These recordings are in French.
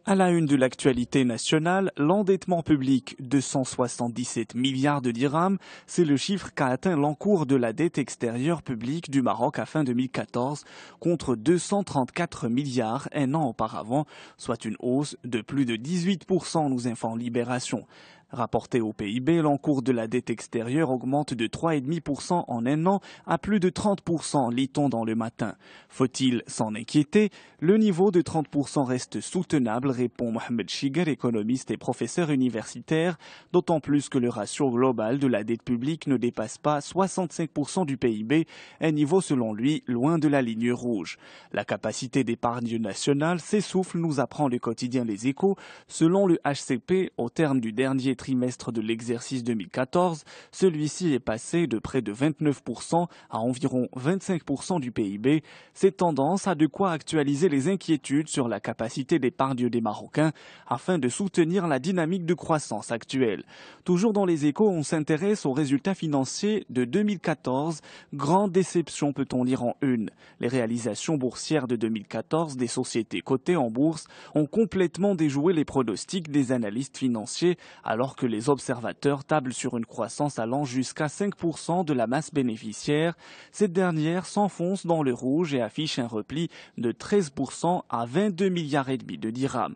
À la une de l'actualité nationale, l'endettement public, 277 milliards de dirhams, c'est le chiffre qu'a atteint l'encours de la dette extérieure publique du Maroc à fin 2014, contre 234 milliards un an auparavant, soit une hausse de plus de 18%, nous informe Libération. Rapporté au PIB, l'encours de la dette extérieure augmente de 3,5% en un an à plus de 30%, lit-on dans Le Matin. Faut-il s'en inquiéter? Le niveau de 30% reste soutenable, répond Mohamed Chigar, économiste et professeur universitaire, d'autant plus que le ratio global de la dette publique ne dépasse pas 65% du PIB, un niveau selon lui loin de la ligne rouge. La capacité d'épargne nationale s'essouffle, nous apprend le quotidien Les Échos. Selon le HCP, au terme du dernier trimestre de l'exercice 2014, celui-ci est passé de près de 29% à environ 25% du PIB. Cette tendance a de quoi actualiser les inquiétudes sur la capacité d'épargne des Marocains afin de soutenir la dynamique de croissance actuelle. Toujours dans Les Échos, on s'intéresse aux résultats financiers de 2014. Grande déception, peut-on lire en une. Les réalisations boursières de 2014 des sociétés cotées en bourse ont complètement déjoué les pronostics des analystes financiers, alors que les observateurs tablent sur une croissance allant jusqu'à 5% de la masse bénéficiaire. Cette dernière s'enfonce dans le rouge et affiche un repli de 13% à 22 milliards et demi de dirhams.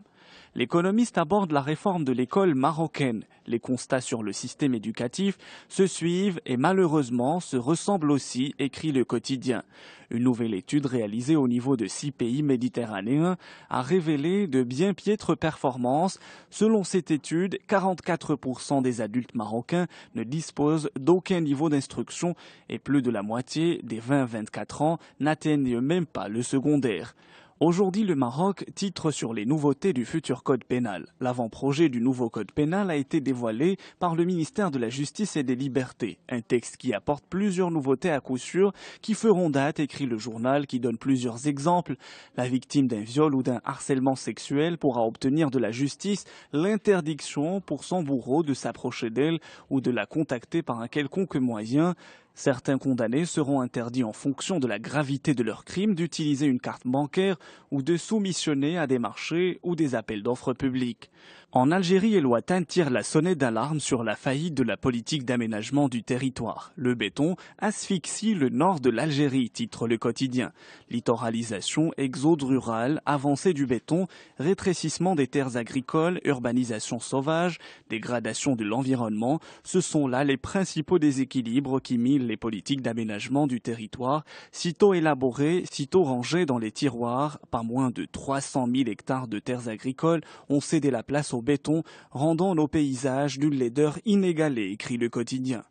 L'économiste aborde la réforme de l'école marocaine. Les constats sur le système éducatif se suivent et malheureusement se ressemblent aussi, écrit le quotidien. Une nouvelle étude réalisée au niveau de 6 pays méditerranéens a révélé de bien piètres performances. Selon cette étude, 44% des adultes marocains ne disposent d'aucun niveau d'instruction et plus de la moitié des 20-24 ans n'atteignent même pas le secondaire. Aujourd'hui, le Maroc titre sur les nouveautés du futur code pénal. L'avant-projet du nouveau code pénal a été dévoilé par le ministère de la Justice et des Libertés. Un texte qui apporte plusieurs nouveautés à coup sûr qui feront date, écrit le journal, qui donne plusieurs exemples. La victime d'un viol ou d'un harcèlement sexuel pourra obtenir de la justice l'interdiction pour son bourreau de s'approcher d'elle ou de la contacter par un quelconque moyen. Certains condamnés seront interdits en fonction de la gravité de leur crime d'utiliser une carte bancaire ou de soumissionner à des marchés ou des appels d'offres publics. En Algérie, El Watan tire la sonnette d'alarme sur la faillite de la politique d'aménagement du territoire. Le béton asphyxie le nord de l'Algérie, titre le quotidien. Littoralisation, exode rural, avancée du béton, rétrécissement des terres agricoles, urbanisation sauvage, dégradation de l'environnement, ce sont là les principaux déséquilibres qui minent les politiques d'aménagement du territoire, sitôt élaborées, sitôt rangées dans les tiroirs. Pas moins de 300 000 hectares de terres agricoles ont cédé la place au béton, rendant nos paysages d'une laideur inégalée, écrit le quotidien.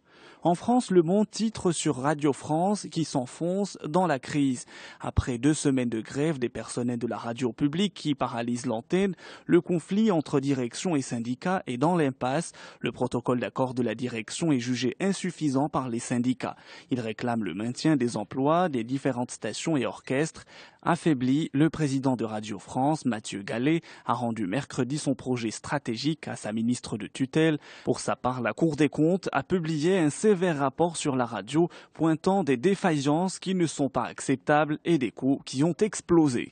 En France, Le Monde titre sur Radio France qui s'enfonce dans la crise. Après 2 semaines de grève des personnels de la radio publique qui paralysent l'antenne, le conflit entre direction et syndicats est dans l'impasse. Le protocole d'accord de la direction est jugé insuffisant par les syndicats. Ils réclament le maintien des emplois des différentes stations et orchestres. Affaibli, le président de Radio France, Mathieu Gallet, a rendu mercredi son projet stratégique à sa ministre de tutelle. Pour sa part, la Cour des comptes a publié un sévère rapport sur la radio, pointant des défaillances qui ne sont pas acceptables et des coûts qui ont explosé.